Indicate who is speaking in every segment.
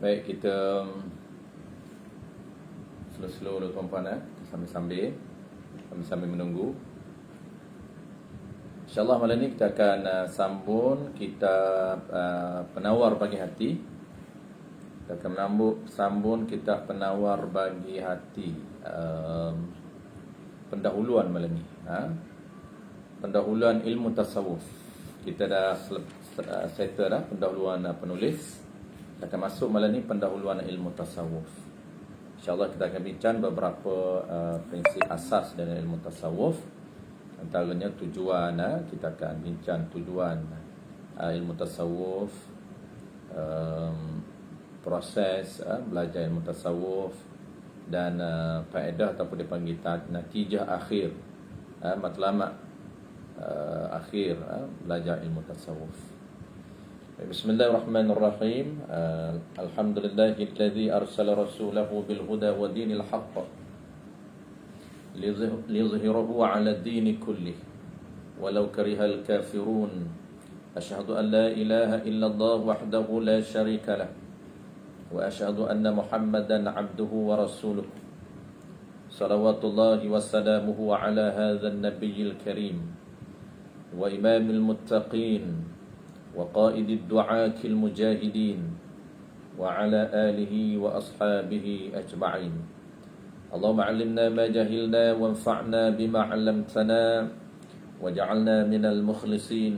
Speaker 1: Baik, kita slow-slow dulu tuan-puan, sambil-sambil menunggu. InsyaAllah malam ni kita akan sambung kitab Penawar Bagi Hati. Kita akan sambung kitab Penawar Bagi Hati, pendahuluan malam ni, pendahuluan ilmu tasawuf. Kita dah settle dah pendahuluan penulis. Kita akan masuk malam ni pendahuluan ilmu tasawuf. InsyaAllah kita akan bincang beberapa prinsip asas dalam ilmu tasawuf. Antaranya tujuan, kita akan bincang tujuan ilmu tasawuf, proses belajar ilmu tasawuf, dan faedah ataupun dipanggil natijah akhir, matlamat akhir belajar ilmu tasawuf. Bismillahirrahmanirrahim. Alhamdulillahilladzi arsala rasulahu bil huda wa dinil haqq liyuzhirahu 'ala ad-din kullih walau karihal kafirun. Asyhadu an la ilaha illallah wahdahu la syarika lah wa asyhadu anna Muhammadan 'abduhu wa rasuluh. Salawatullahi wa salamuhu 'ala hadzal nabiyil karim wa imamil muttaqin وقائد الدعاة المجاهدين وعلى آله وأصحابه أجمعين. اللهم علمنا ما جهلنا وانفعنا بما علمتنا وجعلنا من المخلصين.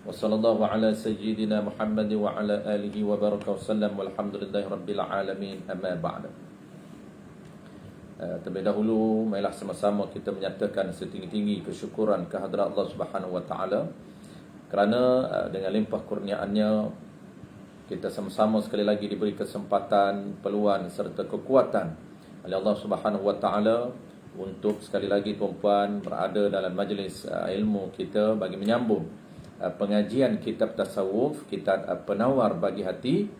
Speaker 1: وصلى الله على سيدنا محمد وعلى آله وبارك وسلم والحمد لله رب العالمين. أما بعد. Terlebih dahulu, marilah sama-sama kita menyatakan setinggi-tinggi kesyukuran kehadrat Allah Subhanahu wa taala, kerana dengan limpah kurniaannya kita sama-sama sekali lagi diberi kesempatan, peluang serta kekuatan oleh Allah Subhanahu wa taala untuk sekali lagi tuan-puan berada dalam majlis ilmu kita bagi menyambung pengajian kitab tasawuf, kitab Penawar Bagi Hati.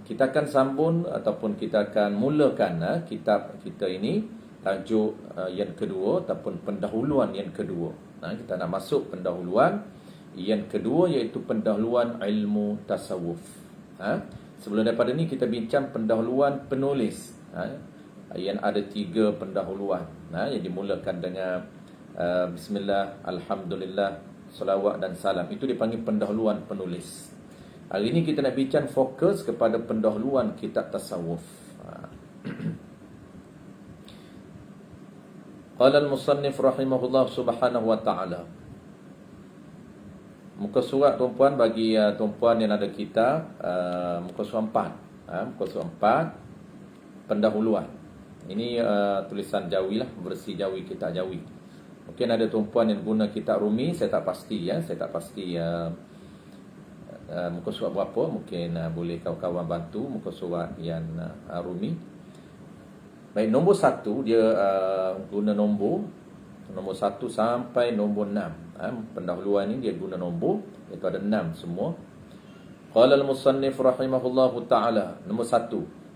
Speaker 1: Kita akan sambung ataupun kita akan mulakan kitab kita ini, tajuk yang kedua ataupun pendahuluan yang kedua. Kita nak masuk pendahuluan yang kedua, iaitu pendahuluan ilmu tasawuf. Sebelum daripada ni kita bincang pendahuluan penulis, yang ada 3 pendahuluan, yang dimulakan dengan bismillah, alhamdulillah, salawat dan salam. Itu dipanggil pendahuluan penulis. Hari ini kita nak bincang fokus kepada pendahuluan kitab tasawuf. Qala al-musannif rahimahullah subhanahu wa ta'ala. Muka surat tuan-puan, bagi tuan-puan yang ada kitab, muka surat 4. Muka surat 4, pendahuluan. Ini tulisan Jawi lah, versi Jawi, kitab Jawi. Mungkin ada tuan-puan yang guna kitab Rumi, saya tak pasti saya tak pasti muka surat berapa. Mungkin boleh kawan-kawan bantu muka surat yang Rumi. Baik, nombor 1 dia guna nombor 1 sampai nombor 6. Pendahuluan ini dia guna nombor, iaitu ada 6 semua. Qala al-musannif rahimahullahu ta'ala. Nombor 1,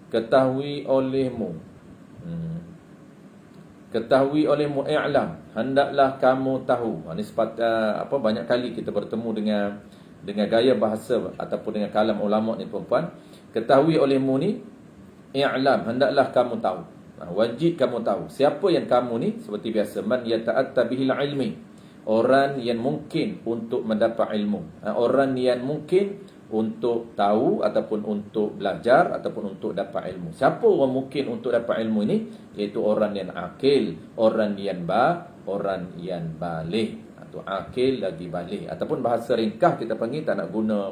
Speaker 1: ketahui olehmu. Ketahui olehmu, i'lam, hendaklah kamu tahu. Ini banyak kali kita bertemu dengan gaya bahasa ataupun dengan kalam ulama ni tuan-puan. Ketahui olehmu ni, i'lam, hendaklah kamu tahu. Wajib kamu tahu. Siapa yang kamu ni? Seperti biasa, man yata'atta bihil ilmi, orang yang mungkin untuk mendapat ilmu, orang yang mungkin untuk tahu ataupun untuk belajar ataupun untuk dapat ilmu. Siapa orang mungkin untuk dapat ilmu ini? Iaitu orang yang akil, orang yang baligh, atau akil lagi baligh, ataupun bahasa ringkas kita panggil, tak nak guna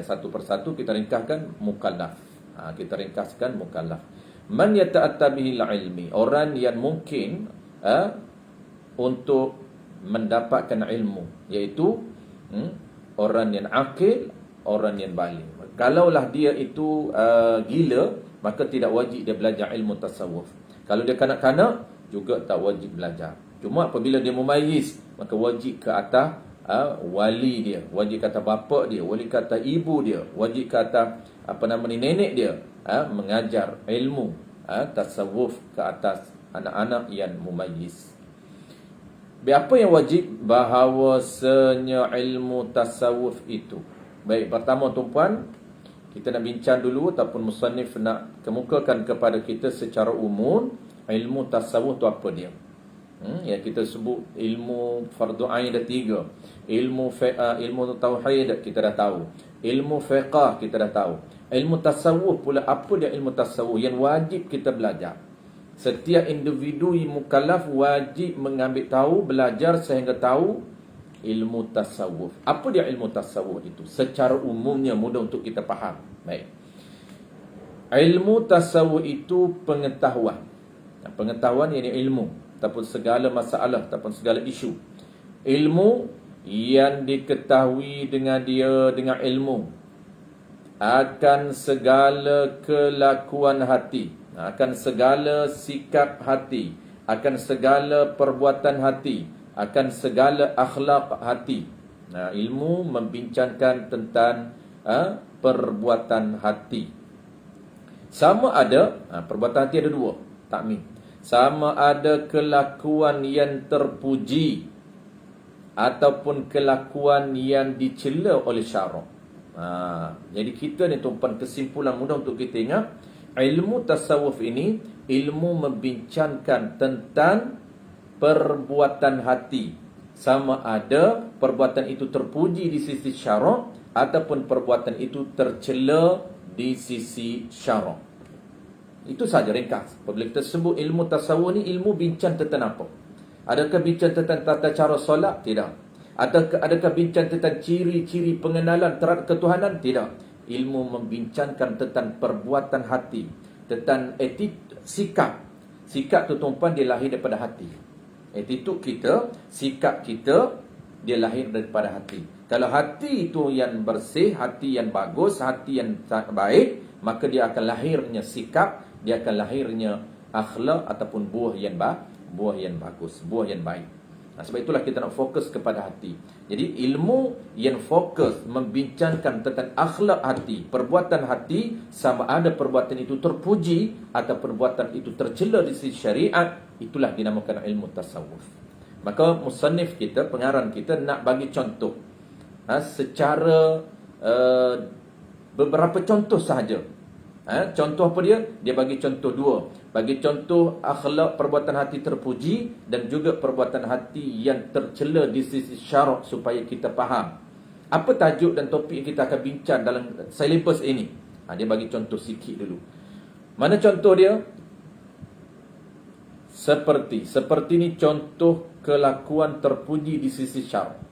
Speaker 1: satu persatu, kita ringkaskan mukallaf. Kita ringkaskan mukallaf. Man yata'atta bihil ilmi, orang yang mungkin untuk mendapatkan ilmu, iaitu orang yang akil, orang yang baligh. Kalaulah dia itu gila, maka tidak wajib dia belajar ilmu tasawuf. Kalau dia kanak-kanak juga tak wajib belajar. Cuma apabila dia memayyiz, maka wajib ke atas wali dia, wajib ke atas bapa dia, wajib ke atas ibu dia, wajib ke atas nenek dia, mengajar ilmu tasawuf ke atas anak-anak yang mumayyiz. Apa yang wajib? Bahawasanya ilmu tasawuf itu Baik, pertama tuan-puan, kita nak bincang dulu ataupun musannif nak kemukakan kepada kita secara umum ilmu tasawuf tu apa dia. Ya, kita sebut ilmu fardu ain dah 3. Ilmu tauhid kita dah tahu. Ilmu fiqh kita dah tahu. Ilmu tasawuf pula, apa dia ilmu tasawuf yang wajib kita belajar. Setiap individu mukallaf wajib mengambil tahu, belajar sehingga tahu ilmu tasawuf. Apa dia ilmu tasawuf itu? Secara umumnya mudah untuk kita faham. Baik. Ilmu tasawuf itu pengetahuan. Pengetahuan ini ilmu ataupun segala masalah ataupun segala isu. Ilmu yang diketahui dengan ilmu akan segala kelakuan hati, akan segala sikap hati, akan segala perbuatan hati, akan segala akhlak hati. Ilmu membincangkan tentang perbuatan hati. Sama ada perbuatan hati ada dua, takmin. Sama ada kelakuan yang terpuji ataupun kelakuan yang dicela oleh syarak. Jadi kita ni tuan-tuan, kesimpulan mudah untuk kita ingat, ilmu tasawuf ini ilmu membincangkan tentang perbuatan hati. Sama ada perbuatan itu terpuji di sisi syarak ataupun perbuatan itu tercela di sisi syarak. Itu saja ringkas. Apabila kita sebut ilmu tasawuf ni, ilmu bincang tentang apa? Adakah bincang tentang tata cara solat? Tidak. Adakah bincang tentang ciri-ciri pengenalan terhadap ketuhanan? Tidak. Ilmu membincangkan tentang perbuatan hati, tentang sikap. Sikap tu tuan-tuan dia lahir daripada hati. Attitude kita, sikap kita dia lahir daripada hati. Kalau hati itu yang bersih, hati yang bagus, hati yang baik, maka dia akan lahirnya sikap, dia akan lahirnya akhlak ataupun buah yang bagus, buah yang baik. Sebab itulah kita nak fokus kepada hati. Jadi ilmu yang fokus membincangkan tentang akhlak hati, perbuatan hati, sama ada perbuatan itu terpuji atau perbuatan itu tercela di sisi syariat, itulah dinamakan ilmu tasawuf. Maka musannif kita, pengarang kita nak bagi contoh secara beberapa contoh sahaja. Contoh apa dia? Dia bagi contoh dua. Bagi contoh akhlak perbuatan hati terpuji dan juga perbuatan hati yang tercela di sisi syarak supaya kita faham. Apa tajuk dan topik yang kita akan bincang dalam silibus ini? Dia bagi contoh sikit dulu. Mana contoh dia? Seperti ni contoh kelakuan terpuji di sisi syarak.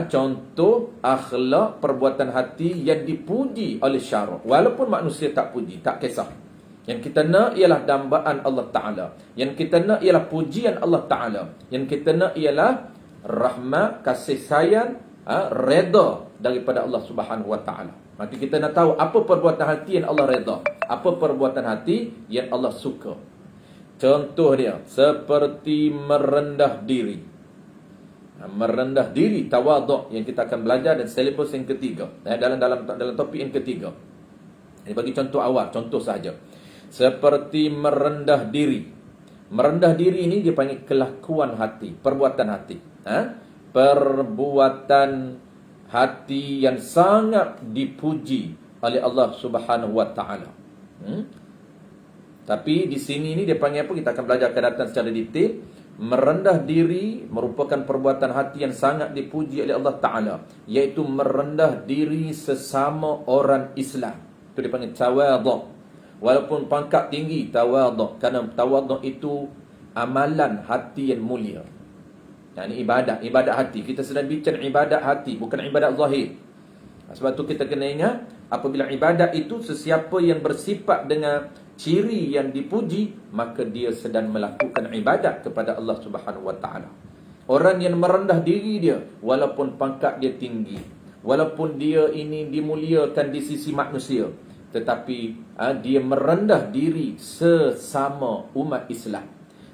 Speaker 1: Contoh akhlak perbuatan hati yang dipuji oleh syarak. Walaupun manusia tak puji, tak kisah. Yang kita nak ialah dambaan Allah Ta'ala. Yang kita nak ialah pujian Allah Ta'ala. Yang kita nak ialah rahmat, kasih sayang, reda daripada Allah Subhanahu Wa Ta'ala. Maka kita nak tahu apa perbuatan hati yang Allah reda, apa perbuatan hati yang Allah suka. Contoh dia seperti merendah diri. Merendah diri, tawaduk, yang kita akan belajar dan silibus yang ketiga, dalam topik yang ketiga. Ini bagi contoh awal, contoh saja. Seperti merendah diri. Merendah diri ini dia panggil kelakuan hati, perbuatan hati. Perbuatan hati yang sangat dipuji oleh Allah Subhanahu Wa Ta'ala. Tapi di sini ni dia panggil apa? Kita akan belajar akan datang secara detail. Merendah diri merupakan perbuatan hati yang sangat dipuji oleh Allah Ta'ala, iaitu merendah diri sesama orang Islam. Itu dipanggil tawaduk. Walaupun pangkat tinggi, tawaduk. Kerana tawaduk itu amalan hati yang mulia. Ini ibadat hati. Kita sedang bincang ibadat hati, bukan ibadat zahir. Sebab tu kita kena ingat, apabila ibadat itu sesiapa yang bersifat dengan ciri yang dipuji, maka dia sedang melakukan ibadat kepada Allah Subhanahu Wa Ta'ala. Orang yang merendah diri dia, walaupun pangkat dia tinggi, walaupun dia ini dimuliakan di sisi manusia, tetapi dia merendah diri sesama umat Islam.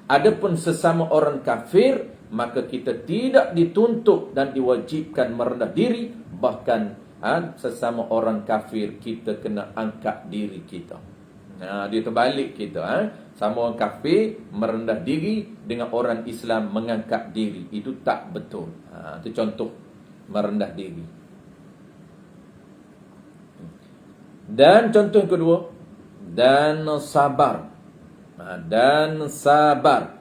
Speaker 1: Adapun sesama orang kafir, maka kita tidak dituntut dan diwajibkan merendah diri. Bahkan sesama orang kafir kita kena angkat diri kita. Dia terbalik kita. Sama orang kafir merendah diri, dengan orang Islam mengangkat diri. Itu tak betul. Itu contoh merendah diri. Dan contoh yang kedua, dan sabar. Dan sabar.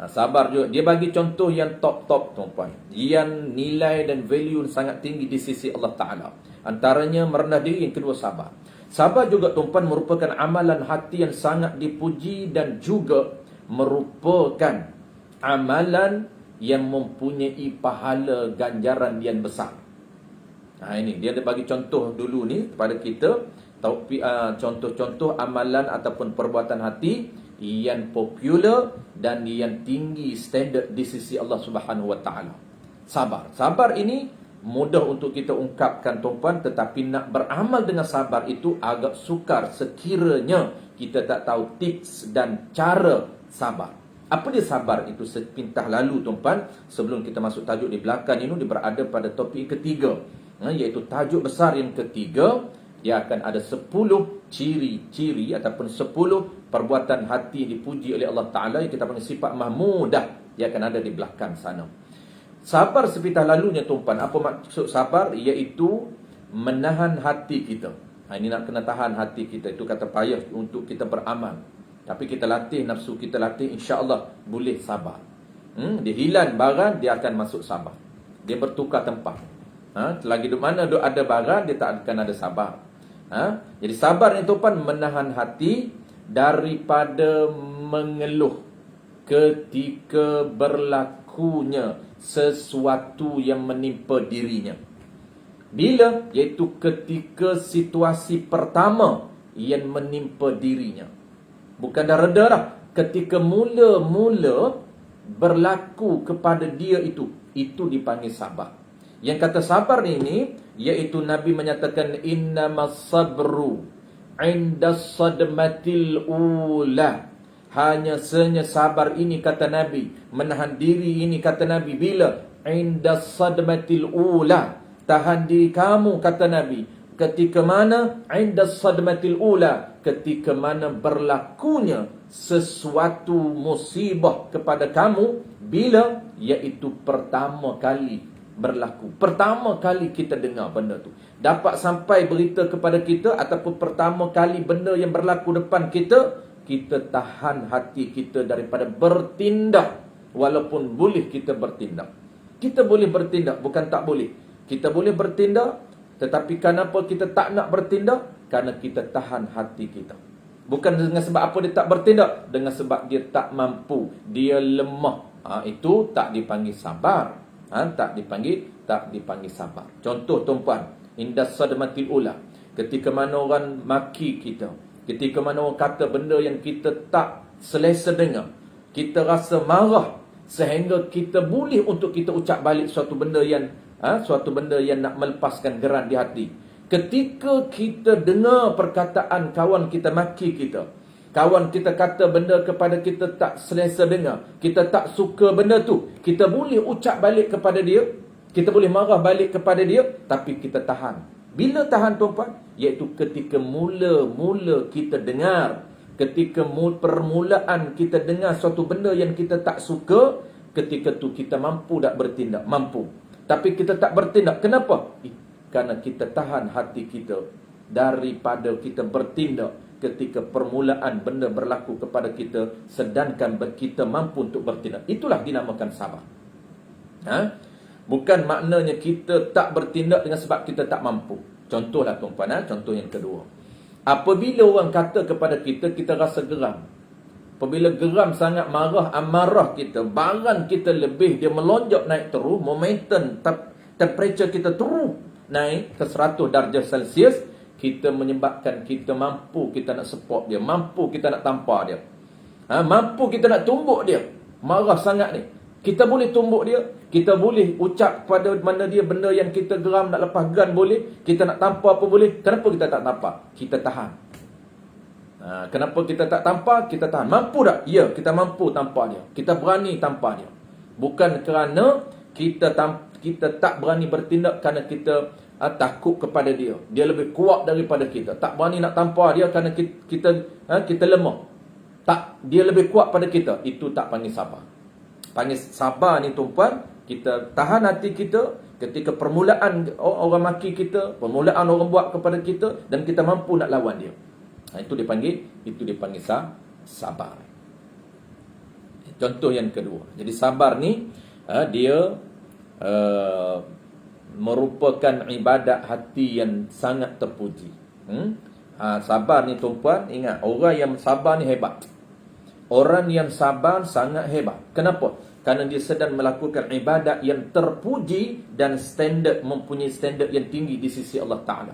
Speaker 1: Sabar juga. Dia bagi contoh yang top-top, tuan-puan. Yang nilai dan value sangat tinggi di sisi Allah Ta'ala. Antaranya merendah diri, yang kedua sabar. Sabar juga, tuan-puan, merupakan amalan hati yang sangat dipuji dan juga merupakan amalan yang mempunyai pahala ganjaran yang besar. Ini dia ada bagi contoh dulu ni kepada kita, contoh-contoh amalan ataupun perbuatan hati yang popular dan yang tinggi standard di sisi Allah Subhanahu Wa Taala. Sabar ini mudah untuk kita ungkapkan, tuan-puan, tetapi nak beramal dengan sabar itu agak sukar sekiranya kita tak tahu tips dan cara sabar. Apa dia sabar itu sepintas lalu, tuan-puan, sebelum kita masuk tajuk di belakang ini, dia berada pada topik ketiga, iaitu tajuk besar yang ketiga. Dia akan ada 10 ciri-ciri ataupun 10 perbuatan hati dipuji oleh Allah Ta'ala yang kita panggil sifat mahmudah. Dia akan ada di belakang sana. Sabar sepintas lalunya, tuan-puan, apa maksud sabar? Iaitu menahan hati kita. Ini nak kena tahan hati kita. Itu kata payah untuk kita beramal. Tapi kita latih nafsu, kita latih, insya-Allah boleh sabar. Dia hilang barang, dia akan masuk sabar. Dia bertukar tempat. Selagi di mana ada barang, dia tak akan ada sabar. Jadi sabar ni, tuan-puan, menahan hati daripada mengeluh ketika berlakunya sesuatu yang menimpa dirinya. Bila? Iaitu ketika situasi pertama yang menimpa dirinya. Bukan dah reda dah. Ketika mula-mula berlaku kepada dia itu dipanggil sabar. Yang kata sabar ini, iaitu Nabi menyatakan innamas sabru 'inda sadmatil ula. Hanya sabar ini, kata Nabi, menahan diri ini, kata Nabi, bila 'inda sadmatil ula. Tahan diri kamu, kata Nabi, ketika mana? 'Inda sadmatil ula, ketika mana berlakunya sesuatu musibah kepada kamu. Bila? Iaitu pertama kali berlaku. Pertama kali kita dengar benda tu. Dapat sampai berita kepada kita ataupun pertama kali benda yang berlaku depan kita, kita tahan hati kita daripada bertindak. Walaupun boleh kita bertindak. Kita boleh bertindak, bukan tak boleh. Kita boleh bertindak, tetapi kenapa kita tak nak bertindak? Kerana kita tahan hati kita. Bukan dengan sebab apa dia tak bertindak, dengan sebab dia tak mampu, dia lemah. Itu tak dipanggil sabar. Tak dipanggil sabar. Contoh, tuan-puan, indas sadmatil ula, ketika mana orang maki kita, ketika mana orang kata benda yang kita tak selesa dengar, kita rasa marah sehingga kita boleh untuk kita ucap balik suatu benda yang nak melepaskan geran di hati. Ketika kita dengar perkataan kawan kita maki kita, kawan kita kata benda kepada kita tak selesa dengar, kita tak suka benda tu, kita boleh ucap balik kepada dia, kita boleh marah balik kepada dia, tapi kita tahan. Bila tahan, tuan-puan? Iaitu ketika mula-mula kita dengar, ketika permulaan kita dengar suatu benda yang kita tak suka, ketika tu kita mampu tak bertindak? Mampu. Tapi kita tak bertindak. Kenapa? Kerana kita tahan hati kita daripada kita bertindak ketika permulaan benda berlaku kepada kita, sedangkan kita mampu untuk bertindak. Itulah dinamakan sabar. Bukan maknanya kita tak bertindak dengan sebab kita tak mampu. Contohlah, tuan-puan, contoh yang kedua. Apabila orang kata kepada kita, kita rasa geram. Apabila geram sangat, marah, amarah kita, baran kita lebih, dia melonjak naik terus, momentum, temperature kita terus naik ke 100 darjah Celsius, kita menyebabkan kita mampu kita nak support dia, mampu kita nak tampar dia, mampu kita nak tumbuk dia. Marah sangat ni, kita boleh tumbuk dia, kita boleh ucap pada mana dia benda yang kita geram, nak lepas gun boleh, kita nak tampar apa boleh. Kenapa kita tak tampar? Kita tahan. Kenapa kita tak tampar? Kita tahan. Mampu tak? Ya, kita mampu tampar dia, kita berani tampar dia. Bukan kerana kita tak berani bertindak kerana kita takut kepada dia, dia lebih kuat daripada kita. Tak berani nak tampar dia kerana kita lemah. Tak, dia lebih kuat pada kita. Itu tak panggil sabar. Panggil sabar ni, tuan-puan, kita tahan hati kita, Ketika permulaan orang maki kita, permulaan orang buat kepada kita, dan kita mampu nak lawan dia. Itu dipanggil sabar. Contoh yang kedua. Jadi sabar ni dia merupakan ibadat hati yang sangat terpuji. Sabar ni tuan-puan, ingat, orang yang sabar ni hebat. Orang yang sabar sangat hebat. Kenapa? Kerana dia sedang melakukan ibadat yang terpuji dan mempunyai standard yang tinggi di sisi Allah Ta'ala.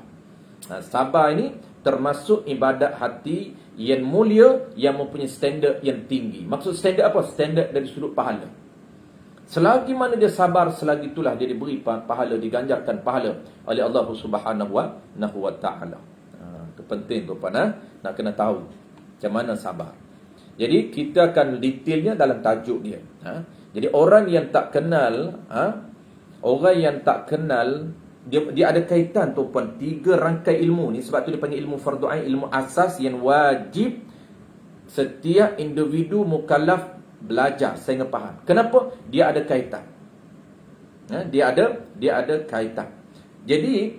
Speaker 1: Sabar ini termasuk ibadat hati yang mulia, yang mempunyai standard yang tinggi. Maksud standard apa? Standard dari sudut pahala. Selagi mana dia sabar, selagi itulah dia diberi pahala, diganjarkan pahala oleh Allah Subhanahu wa Ta'ala. Itu penting tuan-puan, nak kena tahu macam mana sabar. Jadi kita akan detailnya dalam tajuk dia. Jadi orang yang tak kenal, dia ada kaitan tuan-puan, 3 rangkai ilmu ni. Sebab tu dia panggil ilmu fardu ain, ilmu asas yang wajib setiap individu mukallaf belajar sehingga faham. Kenapa? Dia ada kaitan. Dia ada kaitan. Jadi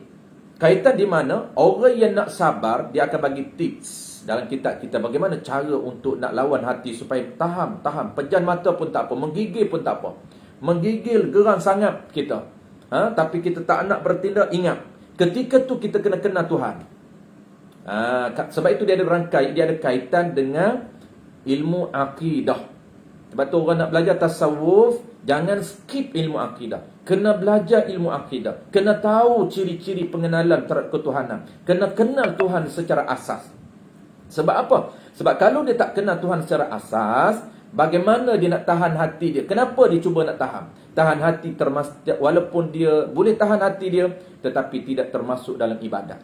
Speaker 1: kaitan di mana orang yang nak sabar, dia akan bagi tips dalam kitab kita bagaimana cara untuk nak lawan hati supaya tahan. Pejam mata pun tak apa, menggigil pun tak apa. Menggigil geram sangat kita. Tapi kita tak nak bertindak, ingat, ketika tu kita kena kenal Tuhan. Sebab itu dia ada rangkai, dia ada kaitan dengan ilmu akidah. Sebab tu orang nak belajar tasawuf, jangan skip ilmu akidah. Kena belajar ilmu akidah. Kena tahu ciri-ciri pengenalan terhadap ketuhanan. Kena kenal Tuhan secara asas. Sebab apa? Sebab kalau dia tak kenal Tuhan secara asas, bagaimana dia nak tahan hati dia? Kenapa dia cuba nak tahan? Tahan hati walaupun dia boleh tahan hati dia, tetapi tidak termasuk dalam ibadat.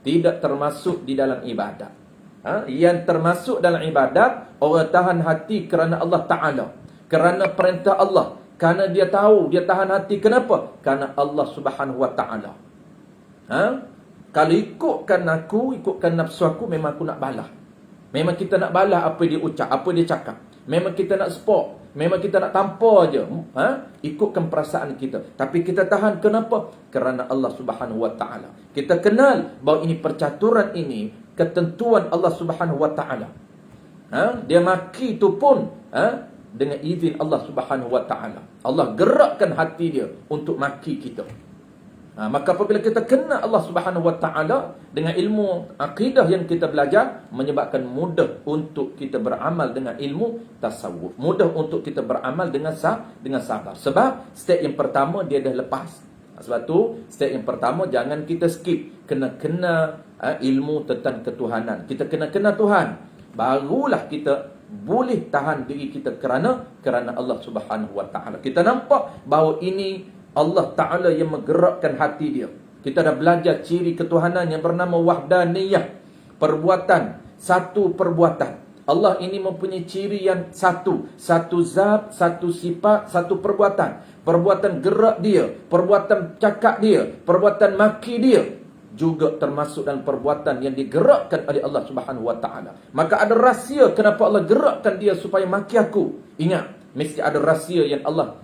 Speaker 1: Tidak termasuk di dalam ibadat. Yang termasuk dalam ibadat, orang tahan hati kerana Allah Ta'ala, kerana perintah Allah, kerana dia tahu dia tahan hati. Kenapa? Kerana Allah Subhanahu wa Ta'ala. Kalau ikutkan nafsu aku, memang aku nak balas. Memang kita nak balas apa dia ucap, apa dia cakap. Memang kita nak support, memang kita nak tampar je. Ikutkan perasaan kita. Tapi kita tahan, kenapa? Kerana Allah Subhanahu wa Ta'ala. Kita kenal bahawa ini percaturan ini, ketentuan Allah Subhanahu wa Ta'ala. Dia maki itu pun dengan izin Allah Subhanahu wa Ta'ala. Allah gerakkan hati dia untuk maki kita. Maka apabila kita kenal Allah Subhanahu wa Ta'ala dengan ilmu akidah yang kita belajar, menyebabkan mudah untuk kita beramal dengan ilmu tasawuf, mudah untuk kita beramal dengan sabar. Sebab step yang pertama dia dah lepas. Sebab tu step yang pertama jangan kita skip. Kena ilmu tentang ketuhanan. Kita kena kenal Tuhan, barulah kita boleh tahan diri kita kerana Allah Subhanahu wa Ta'ala. Kita nampak bahawa ini Allah Ta'ala yang menggerakkan hati dia. Kita dah belajar ciri ketuhanan yang bernama wahdaniyah. Perbuatan, satu perbuatan. Allah ini mempunyai ciri yang satu. Satu zat, satu sifat, satu perbuatan. Perbuatan gerak dia, perbuatan cakap dia, perbuatan maki dia juga termasuk dalam perbuatan yang digerakkan oleh Allah Subhanahu wa Ta'ala. Maka ada rahsia kenapa Allah gerakkan dia supaya maki aku. Ingat, mesti ada rahsia yang Allah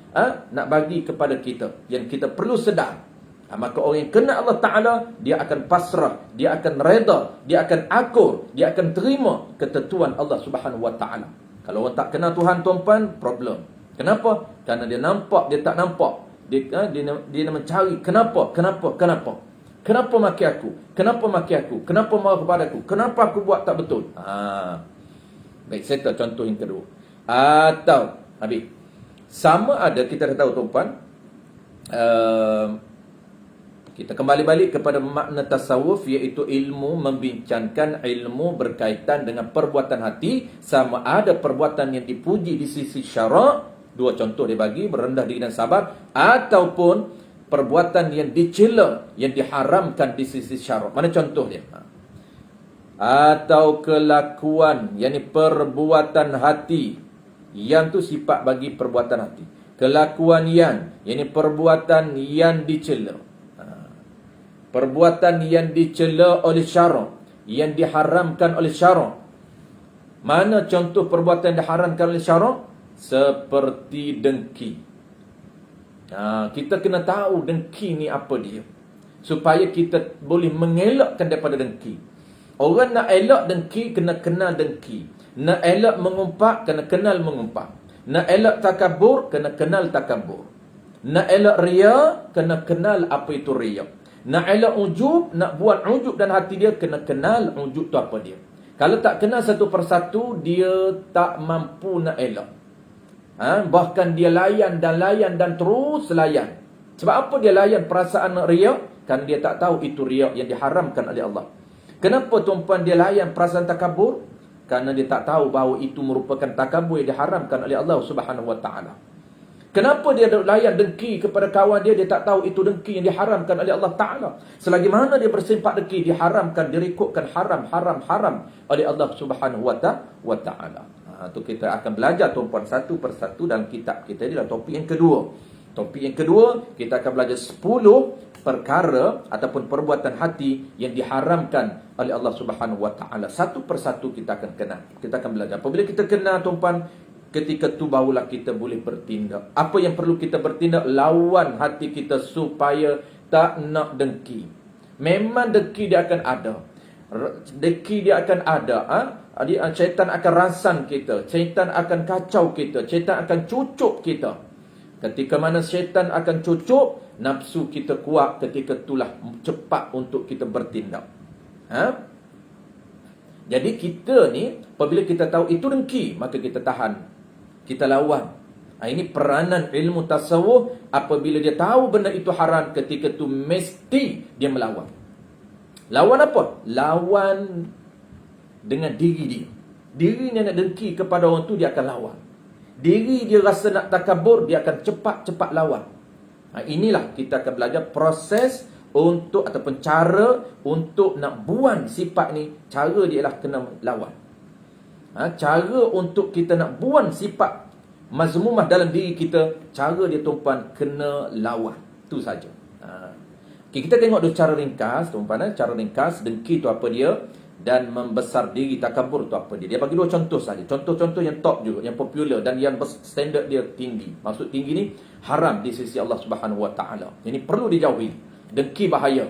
Speaker 1: nak bagi kepada kita, yang kita perlu sedar. Maka orang yang kenal Allah Ta'ala, dia akan pasrah, dia akan reda, dia akan akur, dia akan terima ketentuan Allah Subhanahu wa Ta'ala. Kalau orang tak kenal Tuhan, tuan-puan, problem. Kenapa? Kerana dia nampak, dia tak nampak. Dia mencari kenapa. Kenapa maki aku? Kenapa marah kepada aku? Kenapa aku buat tak betul? Baik, saya tak contoh yang kedua. Atau habis, sama ada kita dah tahu tuan-puan, kita kembali balik kepada makna tasawuf, iaitu ilmu membincangkan ilmu berkaitan dengan perbuatan hati. Sama ada perbuatan yang dipuji di sisi syarak, 2 contoh dia bagi, merendah diri dan sabar, ataupun perbuatan yang dicela, yang diharamkan di sisi syarak. Mana contoh dia? Atau kelakuan, yakni perbuatan hati, yang tu sifat bagi perbuatan hati. Kelakuan yang, yakni perbuatan yang dicela. Perbuatan yang dicela oleh syarak, yang diharamkan oleh syarak. Mana contoh perbuatan yang diharamkan oleh syarak? Seperti dengki. Kita kena tahu dengki ni apa dia, supaya kita boleh mengelakkan daripada dengki. Orang nak elak dengki, kena kenal dengki. Nak elak mengumpat, kena kenal mengumpat. Nak elak takabur, kena kenal takabur. Nak elak ria, kena kenal apa itu ria. Nak elak ujub, nak buat ujub dan hati dia, kena kenal ujub tu apa dia. Kalau tak kenal satu persatu, dia tak mampu nak elak. Bahkan dia layan dan terus layan. Sebab apa dia layan perasaan ria? Kerana dia tak tahu itu ria yang diharamkan oleh Allah. Kenapa tuan-puan dia layan perasaan takabur? Kerana dia tak tahu bahawa itu merupakan takabur yang diharamkan oleh Allah Subhanahu Wa Taala. Kenapa dia layan dengki kepada kawan dia? Dia tak tahu itu dengki yang diharamkan oleh Allah Ta'ala. Selagi mana dia bersimpak dengki, diharamkan, direkodkan haram oleh Allah Subhanahu Wa Ta'ala. Itu kita akan belajar tuan-puan satu persatu dalam kitab kita. Ini adalah topik yang kedua. Topik yang kedua, kita akan belajar 10 perkara ataupun perbuatan hati yang diharamkan oleh Allah Subhanahu Wa Ta'ala. Satu persatu kita akan kenal. Kita akan belajar. Apabila kita kenal tuan-puan, ketika tu barulah kita boleh bertindak. Apa yang perlu kita bertindak? Lawan hati kita supaya tak nak dengki. Memang dengki dia akan ada. Dengki dia akan ada. Syaitan akan rasan kita. Syaitan akan kacau kita. Syaitan akan cucuk kita. Ketika mana syaitan akan cucuk, nafsu kita kuat, ketika itulah cepat untuk kita bertindak. Jadi kita ni, apabila kita tahu itu dengki, maka kita tahan. Kita lawan. Ini peranan ilmu tasawuf. Apabila dia tahu benda itu haram, ketika itu mesti dia melawan. Lawan apa? Lawan dengan diri dia. Dirinya nak dengki kepada orang tu, dia akan lawan. Diri dia rasa nak takabur, dia akan cepat-cepat lawan. Inilah kita akan belajar proses untuk ataupun cara untuk nak buang sifat ni. Cara dia ialah kena lawan. Cara untuk kita nak buang sifat mazmumah dalam diri kita, cara dia tuan-puan kena lawan. Itu saja. Kita tengok dulu cara ringkas tuan-puan. Cara ringkas dengki tu apa dia, dan membesar diri takabur tu apa dia. Dia bagi 2 contoh saja. Contoh-contoh yang top juga, yang popular dan yang standard dia tinggi. Maksud tinggi ni haram di sisi Allah Subhanahu Wa Taala. Ini perlu dijauhi. Dengki bahaya.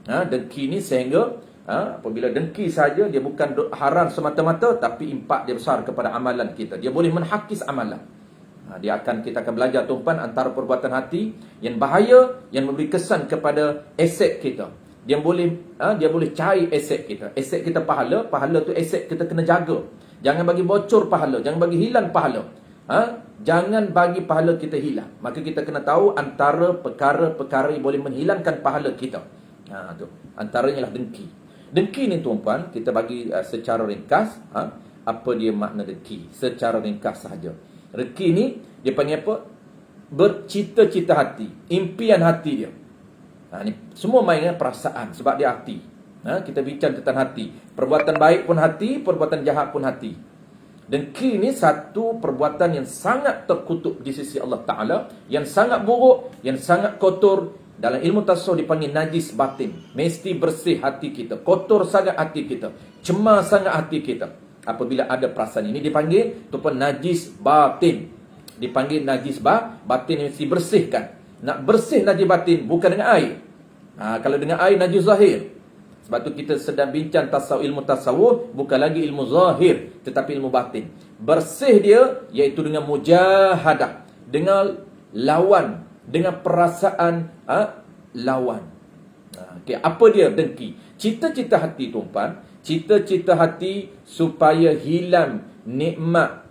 Speaker 1: Dengki ni sehingga apabila dengki saja, dia bukan haram semata-mata, tapi impak dia besar kepada amalan kita. Dia boleh menhakis amalan. Kita akan belajar tuan-puan antara perbuatan hati yang bahaya, yang memberi kesan kepada aset kita. Dia boleh cair aset kita. Aset kita pahala tu aset kita kena jaga. Jangan bagi bocor pahala, jangan bagi hilang pahala. Jangan bagi pahala kita hilang. Maka kita kena tahu antara perkara-perkara yang boleh menghilangkan pahala kita. Tu antaranya lah dengki. Dengki ni tuan-puan, kita bagi secara ringkas. Apa dia makna dengki? Secara ringkas sahaja. Dengki ni, dia panggil apa? Bercita-cita hati. Impian hati dia. Ni semua mainnya perasaan, sebab dia hati. Kita bincang tentang hati. Perbuatan baik pun hati, perbuatan jahat pun hati. Dengki ni satu perbuatan yang sangat terkutuk di sisi Allah Ta'ala, yang sangat buruk, yang sangat kotor. Dalam ilmu tasawuf dipanggil najis batin. Mesti bersih hati kita. Kotor sangat hati kita. Cemar sangat hati kita. Apabila ada perasaan ini dipanggil tuan najis batin. Dipanggil najis batin yang mesti bersihkan. Nak bersih najis batin bukan dengan air. Kalau dengan air najis zahir. Sebab tu kita sedang bincang ilmu tasawuf, bukan lagi ilmu zahir, tetapi ilmu batin. Bersih dia iaitu dengan mujahadah, dengan lawan, dengan perasaan lawan. Apa dia dengki? Cita-cita hati tuan-puan, cita-cita hati supaya hilang nikmat.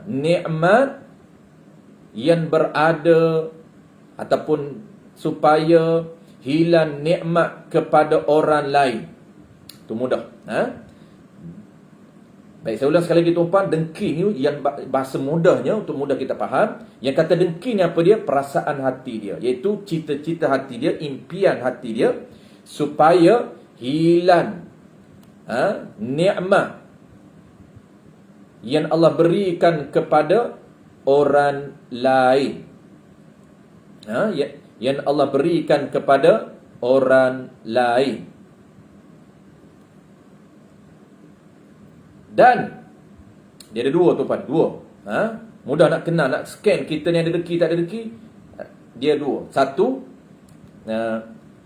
Speaker 1: Nikmat yang berada, ataupun supaya hilang nikmat kepada orang lain. Itu mudah. Baik, saya ulang sekali lagi tuan-puan. Dengki ni yang bahasa mudahnya, untuk mudah kita faham. Yang kata dengki ni apa dia? Perasaan hati dia, iaitu cita-cita hati dia, impian hati dia, supaya hilang nikmat yang Allah berikan kepada orang lain. Yang Allah berikan kepada orang lain. Dan dia ada 2 tuan-puan, 2. Mudah nak kenal, nak scan kita ni ada dengki tak ada dengki. dia dua. Satu,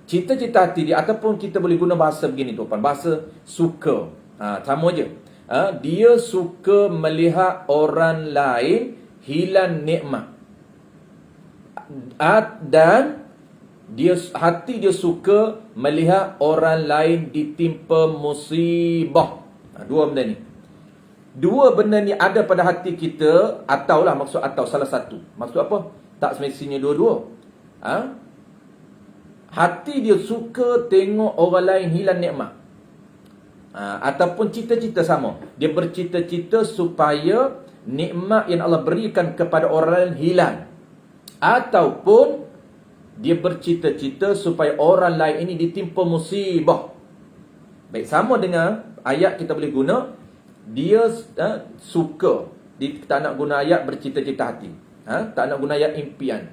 Speaker 1: cita-cita hati dia, ataupun kita boleh guna bahasa begini tuan, bahasa suka. Sama je. Dia suka melihat orang lain hilang nikmat. Dan hati dia suka melihat orang lain ditimpa musibah. Dua benda ni. Dua benda ni ada pada hati kita, atau salah satu. Maksud apa? Tak semestinya dua-dua. Hati dia suka tengok orang lain hilang nikmat. Ataupun cita-cita sama. Dia bercita-cita supaya nikmat yang Allah berikan kepada orang lain hilang. Ataupun dia bercita-cita supaya orang lain ini ditimpa musibah. Baik, sama dengan ayat kita boleh guna. Dia suka. Dia tak nak guna ayat bercita-cita hati. Tak nak guna ayat impian.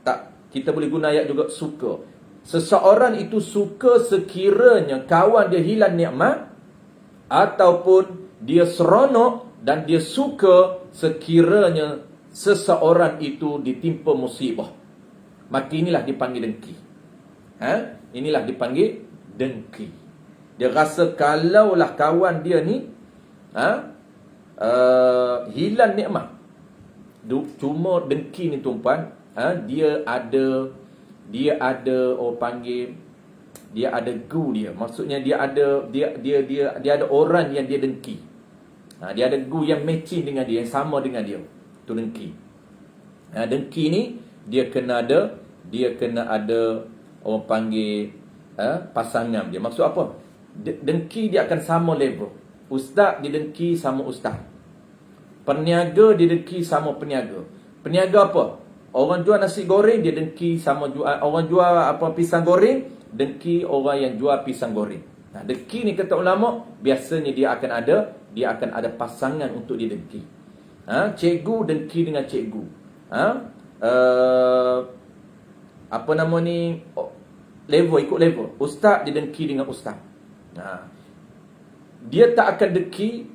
Speaker 1: Tak, kita boleh guna ayat juga suka. Seseorang itu suka sekiranya kawan dia hilang nikmat, ataupun dia seronok dan dia suka sekiranya seseorang itu ditimpa musibah. Maka inilah dipanggil dengki. Inilah dipanggil dengki. Dia rasa kalaulah kawan dia ni hilang nikmat. Cuma dengki ni tuan-puan, dia ada orang panggil, dia ada gu dia. Maksudnya dia ada orang yang dia dengki. Dia ada gu yang matching dengan dia, yang sama dengan dia. Itu dengki. Dengki ni dia kena ada orang panggil pasangan dia. Maksud apa? Dengki dia akan sama level. Ustaz didengki sama ustaz. Peniaga didengki sama peniaga. Peniaga apa? Orang jual nasi goreng dia dengki sama orang jual pisang goreng, dengki orang yang jual pisang goreng. Dengki ni kata ulama, biasanya dia akan ada pasangan untuk didengki. Cikgu dengki dengan cikgu. Level, ikut level. Ustaz didengki dengan ustaz. Dia tak akan dengki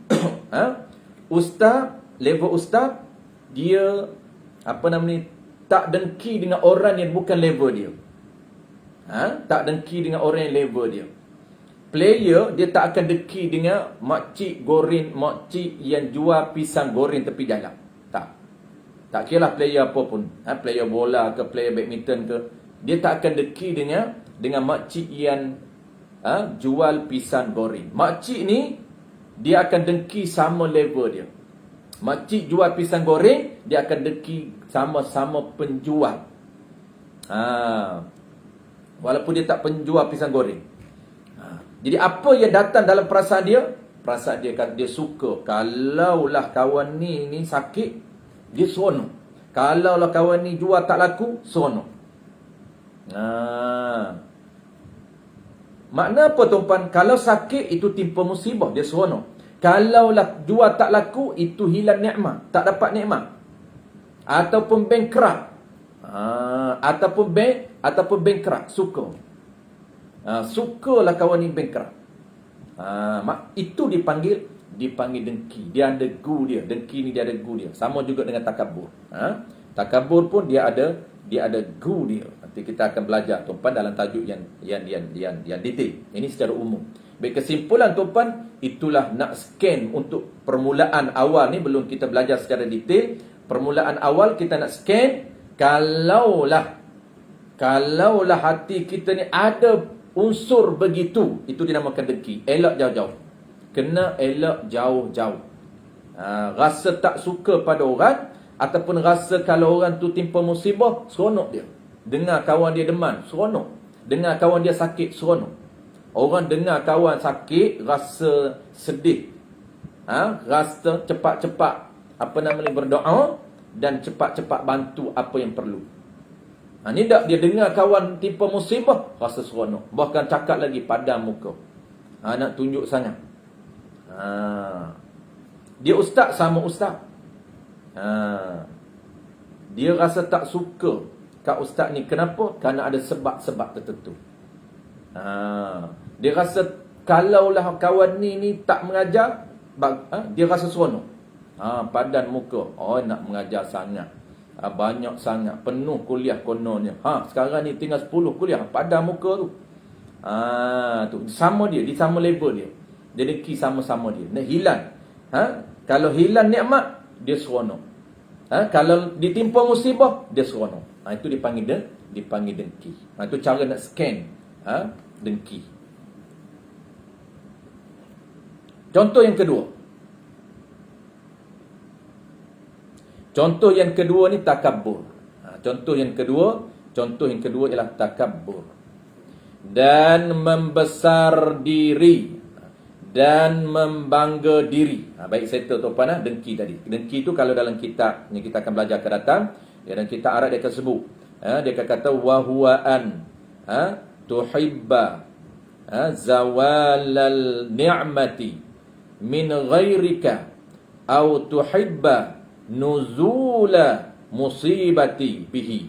Speaker 1: ustaz, level ustaz, dia tak dengki dengan orang yang bukan level dia. Tak dengki dengan orang yang level dia. Player, dia tak akan dengki dengan makcik yang jual pisang goreng tepi jalan. Tak kira lah player apa pun. Player bola ke, player badminton ke, dia tak akan dengki dengan makcik yang jual pisang goreng. Makcik ni dia akan dengki sama level dia. Makcik jual pisang goreng, dia akan dengki sama-sama penjual. Walaupun dia tak penjual pisang goreng. Jadi apa yang datang dalam perasaan dia? Perasaan dia kan dia suka. Kalaulah kawan ni sakit, dia seronok. Kalaulah kawan ni jual tak laku, seronok. Makna apa tuan-puan? Kalau sakit itu timpa musibah, dia seronok. Kalaulah jual tak laku, itu hilang nikmat, tak dapat nikmat. Ataupun bankrupt. Ataupun bankrupt, suka. Sukalah kawan ni bankrupt. Itu dipanggil dengki. Dia ada gu dia. Dengki ni dia ada gu dia. Sama juga dengan takabur. Takabur pun dia ada gu dia. Nanti kita akan belajar tuan-puan dalam tajuk yang detail. Ini secara umum. Baik, kesimpulan tuan-puan, itulah nak scan untuk permulaan awal ni, belum kita belajar secara detail. Permulaan awal kita nak scan. Kalaulah hati kita ni ada unsur begitu, itu dinamakan dengki. Elak jauh-jauh. Kena elak jauh-jauh. Rasa tak suka pada orang, ataupun rasa kalau orang tu timpa musibah, seronok dia. Dengar kawan dia deman, seronok. Dengar kawan dia sakit, seronok. Orang dengar kawan sakit, rasa sedih. Rasa cepat-cepat berdoa dan cepat-cepat bantu apa yang perlu. Ni tak, dia dengar kawan timpa musibah, rasa seronok. Bahkan cakap lagi padam muka. Nak tunjuk sangat. Dia ustaz sama ustaz. Dia rasa tak suka kat ustaz ni. Kenapa? Kerana ada sebab-sebab tertentu. Dia rasa kalaulah kawan ni tak mengajar, dia rasa seronok. Padan muka. Nak mengajar sangat. banyak sangat, penuh kuliah kononnya. Sekarang ni tinggal 10 kuliah, padam muka tu. Tu sama dia, di sama level dia. Dia dengki sama-sama dia. Nak hilang. Kalau hilang nikmat, dia seronok. Kalau ditimpa musibah, dia seronok. Itu dipanggil dengki. Itu cara nak scan dengki. Contoh yang kedua ni takabur. Contoh yang kedua ialah takabur. Dan membesar diri dan membangga diri. Baik settle tu apa dengki tadi. Dengki tu kalau dalam kitab yang kita akan belajar akan datang, dalam kitab Arab dia akan sebut. Dia akan kata wa huwa an tuhibba zawalal ni'mati min ghairika au tuhibba nuzula musibati bihi.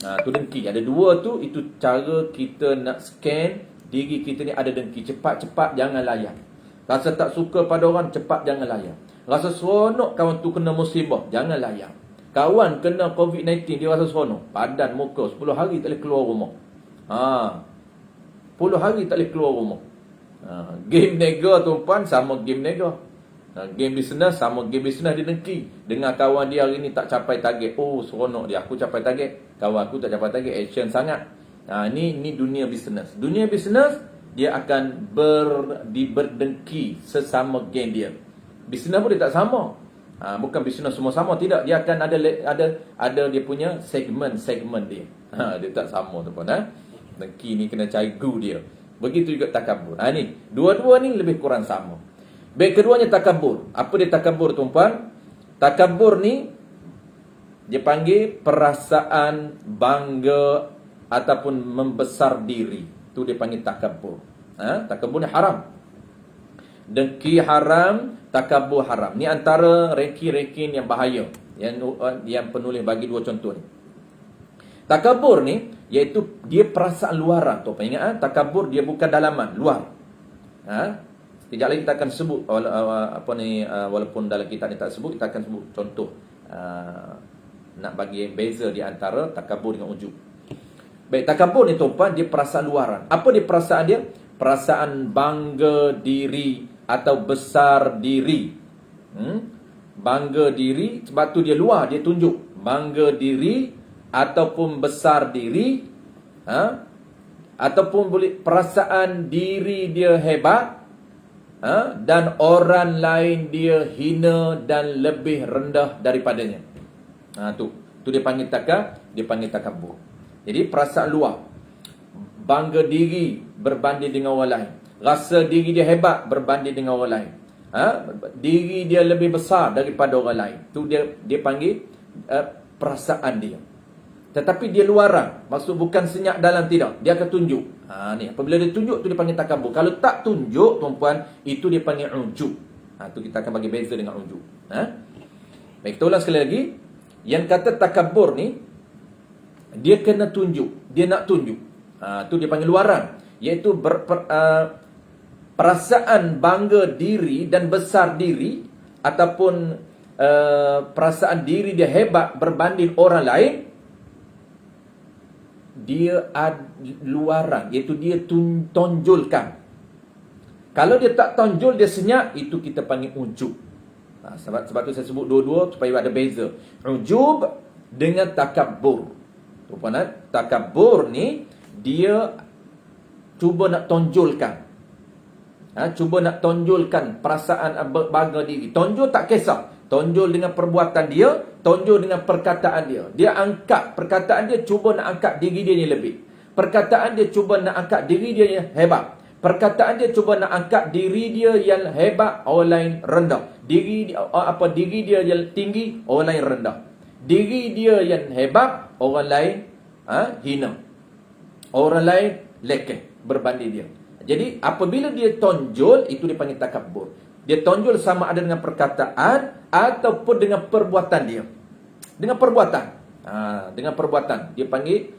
Speaker 1: Tu dengki. Ada dua tu, itu cara kita nak scan diri kita ni ada dengki. Cepat-cepat jangan layan. Rasa tak suka pada orang, cepat jangan layan. Rasa seronok kawan tu kena musibah, jangan layan. Kawan kena COVID-19, dia rasa seronok, padan muka 10 hari tak boleh keluar rumah. 10 hari tak boleh keluar rumah. Game nega tuan-puan sama game nega. Game business sama game business, dia dengki. Dengar kawan dia hari ni tak capai target, seronok dia, aku capai target, kawan aku tak capai target, action sangat. Ni dunia business. Dunia business dia akan berdengki sesama game dia. Business pun dia tak sama. Bukan business semua sama, tidak. Dia akan ada dia punya segmen dia. Dia tak sama tu pun. Dengki ni kena cari guru dia. Begitu juga takabur. Ni dua-dua ni lebih kurang sama. Baik, keduanya takabur. Apa dia takabur tuan-puan? Takabur ni dia panggil perasaan bangga ataupun membesar diri. Tu dia panggil takabur. Takabur ni haram. Dengki haram, takabur haram. Ni antara ranking-ranking yang bahaya yang penulis bagi dua contoh ni. Takabur ni iaitu dia perasaan luaran. Tu apa ingat? Takabur dia bukan dalaman, luar. Sekejap lagi kita akan sebut walaupun dalam kitab ni tak sebut, kita akan sebut contoh nak bagi beza di antara takabur dengan ujub. Baik, takabur ni tuan-puan, dia perasaan luaran. Apa dia perasaan dia? Perasaan bangga diri atau besar diri. Bangga diri, sebab tu dia luar, dia tunjuk. Bangga diri ataupun besar diri, ataupun boleh perasaan diri dia hebat, dan orang lain dia hina dan lebih rendah daripadanya. Tu dia panggil takabur. Jadi perasaan luar, bangga diri berbanding dengan orang lain, rasa diri dia hebat berbanding dengan orang lain, diri dia lebih besar daripada orang lain. Tu dia panggil perasaan dia. Tetapi dia luaran, maksud bukan senyap dalam, tidak. Dia akan tunjuk. Ni apabila dia tunjuk tu dia panggil takabur. Kalau tak tunjuk tuan-puan, itu dia panggil ujub. Tu kita akan bagi beza dengan ujub. Baik, kita ulang sekali lagi. Yang kata takabur ni, dia kena tunjuk, dia nak tunjuk. Tu dia panggil luaran, iaitu perasaan bangga diri dan besar diri, ataupun perasaan diri dia hebat berbanding orang lain. Dia luaran, iaitu dia tonjolkan. Kalau dia tak tonjol, dia senyap, itu kita panggil ujub. Sebab tu saya sebut dua-dua supaya ada beza. Ujub dengan takabur. Takabur ni dia cuba nak tonjolkan. Cuba nak tonjolkan perasaan bangga diri. Tonjol tak kisah. Tonjol dengan perbuatan dia, tonjol dengan perkataan dia. Dia angkat perkataan dia, cuba nak angkat diri dia yang lebih. Perkataan dia cuba nak angkat diri dia yang hebat. Perkataan dia cuba nak angkat diri dia yang hebat, orang lain rendah. Diri dia yang tinggi, orang lain rendah. Diri dia yang hebat, orang lain hina. Orang lain lekeh berbanding dia. Jadi apabila dia tonjol, itu dipanggil takabur. Dia tonjol sama ada dengan perkataan ataupun dengan perbuatan dia. Dengan perbuatan. Dengan perbuatan. Dia panggil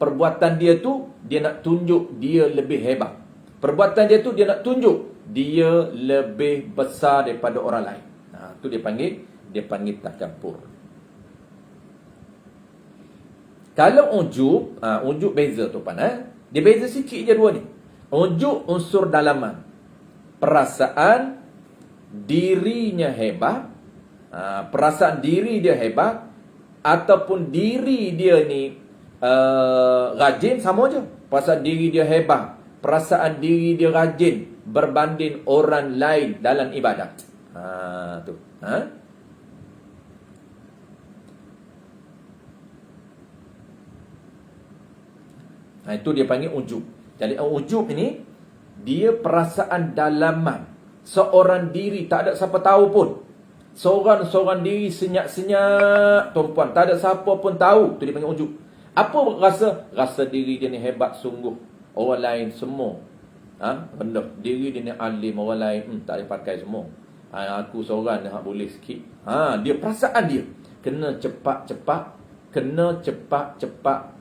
Speaker 1: perbuatan dia tu, dia nak tunjuk dia lebih hebat. Perbuatan dia tu, dia nak tunjuk dia lebih besar daripada orang lain. Tu dia panggil takabur. Kalau ujub, ujub beza tuan. Dia beza sikit je dua ni. Ujub unsur dalaman. Perasaan dirinya hebat, perasaan diri dia hebat, ataupun diri dia ni rajin, sama je. Perasaan diri dia hebat, perasaan diri dia rajin berbanding orang lain dalam ibadat. Tu. Itu dia panggil ujub. Jadi ujub ini dia perasaan dalaman seorang diri, tak ada siapa tahu pun. Seorang diri senyap-senyap tuan-puan, tak ada siapa pun tahu. Tu dia panggil ujub. Apa rasa? Rasa diri dia ni hebat sungguh. Orang lain semua rendah. Diri dia ni alim, orang lain tak boleh pakai semua. Aku seorang dah boleh sikit. Dia perasaan dia. Kena cepat-cepat, kena cepat-cepat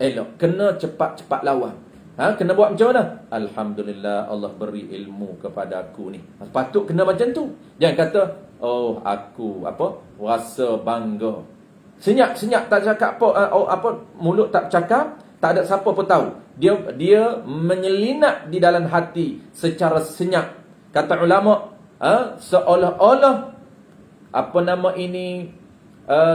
Speaker 1: elok, kena cepat-cepat lawan. Kena buat macam mana? Alhamdulillah Allah beri ilmu kepada aku ni. Patut kena macam tu. Jangan kata, oh aku rasa bangga. Senyap-senyap tak cakap mulut tak cakap, tak ada siapa pun tahu. Dia menyelinap di dalam hati secara senyap. Kata ulama, seolah-olah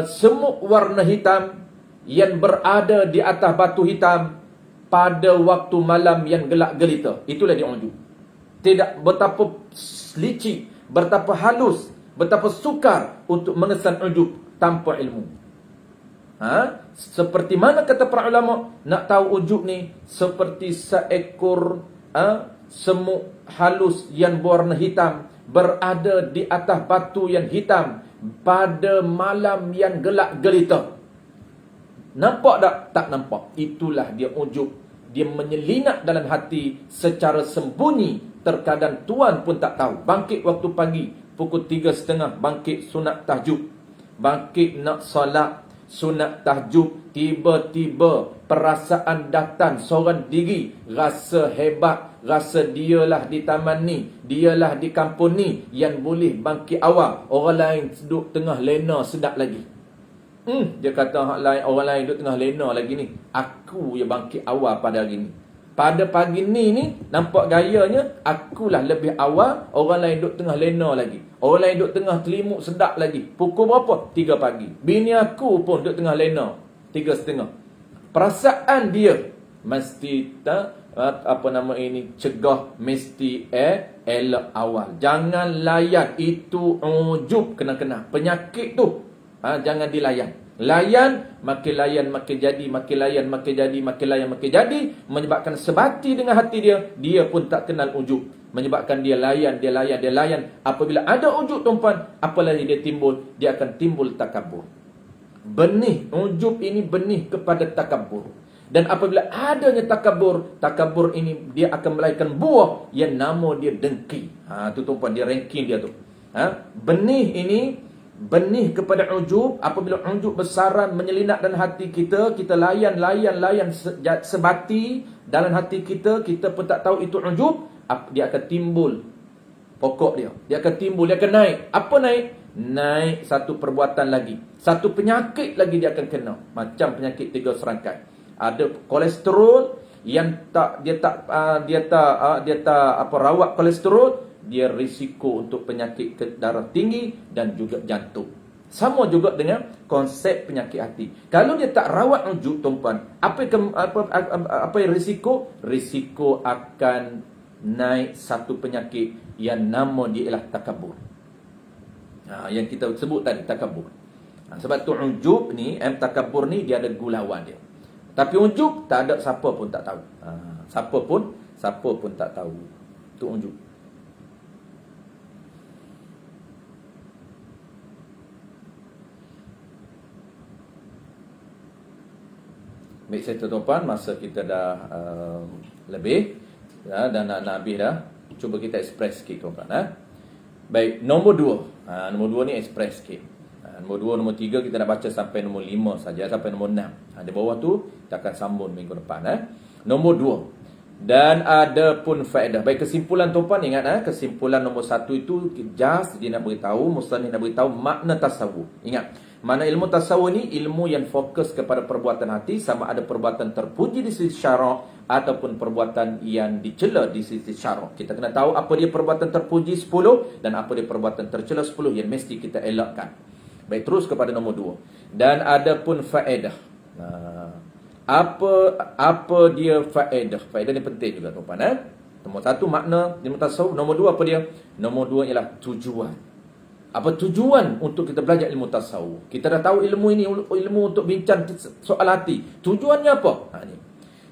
Speaker 1: semut warna hitam yang berada di atas batu hitam pada waktu malam yang gelap gelita. Itulah dia ujub. Tidak betapa licik, betapa halus, betapa sukar untuk mengesan ujub tanpa ilmu. Seperti mana kata para ulama, nak tahu ujub ni seperti seekor semut halus yang berwarna hitam berada di atas batu yang hitam pada malam yang gelap gelita. Nampak tak? Tak nampak. Itulah dia ujub. Dia menyelinap dalam hati secara sembunyi. Terkadang tuan pun tak tahu. Bangkit waktu pagi pukul 3.30, bangkit sunat tahajud, bangkit nak solat sunat tahajud, tiba-tiba perasaan datang seorang diri, rasa hebat, rasa dialah di taman ni, dialah di kampung ni yang boleh bangkit awal. Orang lain duduk tengah lena sedap lagi. Dia kata orang lain duduk tengah lena lagi ni, aku yang bangkit awal pada hari ni. Pada pagi ni nampak gayanya akulah lebih awal, orang lain duduk tengah lena lagi. Orang lain duduk tengah telimuk sedap lagi. Pukul berapa? 3 pagi. Bini aku pun duduk tengah lena 3.30. Perasaan dia mesti cegah, mesti elok awal. Jangan layan, itu ujub kena-kena. Penyakit tu jangan dilayan. Layan, makin layan makin jadi, makin layan makin jadi, makin layan makin jadi, menyebabkan sebati dengan hati dia pun tak kenal ujub. Menyebabkan dia layan. Apabila ada ujub tuan-puan, apalagi dia timbul, dia akan timbul takabur. Benih ujub ini benih kepada takabur. Dan apabila adanya takabur ini dia akan melahirkan buah yang nama dia dengki. Tu tuan-puan, dia ranking dia tu. Benih ini benih kepada ujub. Apabila ujub besaran menyelinap dalam hati kita, kita layan sebati dalam hati kita, kita pun tak tahu itu ujub, dia akan timbul pokok dia. Dia akan timbul, dia akan naik. Apa naik? Naik satu perbuatan lagi, satu penyakit lagi dia akan kena. Macam penyakit 3 serangkai. Ada kolesterol yang dia tak rawat kolesterol, dia risiko untuk penyakit darah tinggi dan juga jantung. Sama juga dengan konsep penyakit hati. Kalau dia tak rawat ujub tuan-puan, apa yang risiko? Risiko akan naik satu penyakit yang nama dia ialah takabur. Yang kita sebut tadi, takabur. Sebab tu ujub ni, takabur ni dia ada gulawan dia. Tapi ujub tak ada siapa pun tak tahu. Siapa pun tak tahu. Tu ujub. Baik, saya tuan-tuan, masa kita dah lebih dan nak habis dah. Cuba kita express sikit tuan-tuan. Baik, nombor 2. Nombor 2 ni express sikit. Nombor 2, nombor 3 kita nak baca sampai nombor 5 saja, sampai nombor 6. Di bawah tu kita akan sambung minggu depan. Nombor 2. Dan ada pun faedah. Baik, kesimpulan tuan-puan ingat, kesimpulan nombor 1 itu just dia nak beritahu, musannif nak beritahu makna tasawuf. Ingat, mana ilmu tasawuf ni ilmu yang fokus kepada perbuatan hati, sama ada perbuatan terpuji di sisi syarak ataupun perbuatan yang dicela di sisi syarak. Kita kena tahu apa dia perbuatan terpuji 10 dan apa dia perbuatan tercela 10 yang mesti kita elakkan. Baik, terus kepada nombor 2. Dan ada pun faedah. Apa dia faedah? Faedah ni penting juga tuan-tuan. Nombor 1 makna ilmu tasawuf. Nombor 2 apa dia? Nombor 2 ialah tujuan. Apa tujuan untuk kita belajar ilmu tasawuf? Kita dah tahu ilmu ini ilmu untuk bincang soal hati. Tujuannya apa? Ni.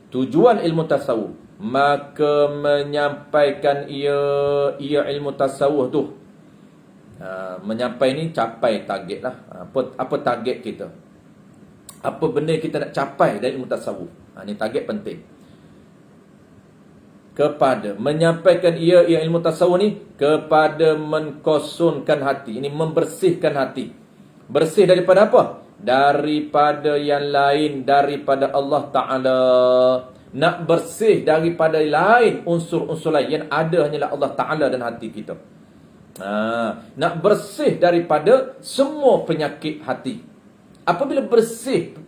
Speaker 1: Tujuan ilmu tasawuf, maka menyampaikan ia ilmu tasawuf tu. Menyampai ni capai target lah. Apa target kita? Apa benda kita nak capai dari ilmu tasawuf? Ini target penting. Kepada menyampaikan ia ilmu tasawuf ni kepada mengkosongkan hati. Ini membersihkan hati. Bersih daripada apa? Daripada yang lain, daripada Allah Ta'ala. Nak bersih daripada lain, unsur-unsur lain yang ada hanyalah Allah Ta'ala dan hati kita. Nak bersih daripada semua penyakit hati. Apabila bersih,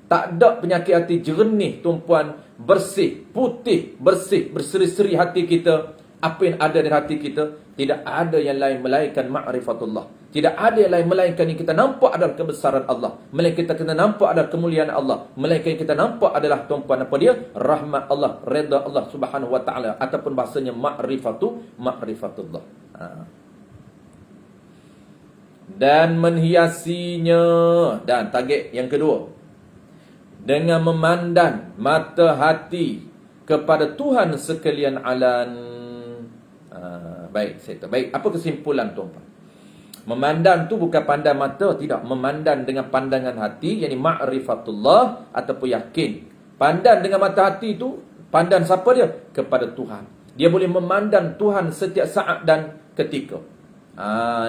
Speaker 1: tak ada penyakit hati, jernih tuan-puan, bersih, putih, bersih, berseri-seri hati kita. Apa yang ada di hati kita, tidak ada yang lain melainkan ma'rifatullah. Tidak ada yang lain melainkan yang kita nampak adalah kebesaran Allah. Melainkan kita nampak adalah kemuliaan Allah. Melainkan yang kita nampak adalah tuan-puan apa dia? Rahmat Allah, redha Allah Subhanahu wa taala, ataupun bahasanya ma'rifatullah. Dan menghiasinya. Dan target yang kedua, dengan memandang mata hati kepada Tuhan sekalian alam. Baik, baik. Apa kesimpulan tuan-tuan? Memandang tu bukan pandang mata, tidak. Memandang dengan pandangan hati, yakni ma'rifatullah ataupun yakin. Pandang dengan mata hati tu, pandang siapa dia? Kepada Tuhan. Dia boleh memandang Tuhan setiap saat dan ketika.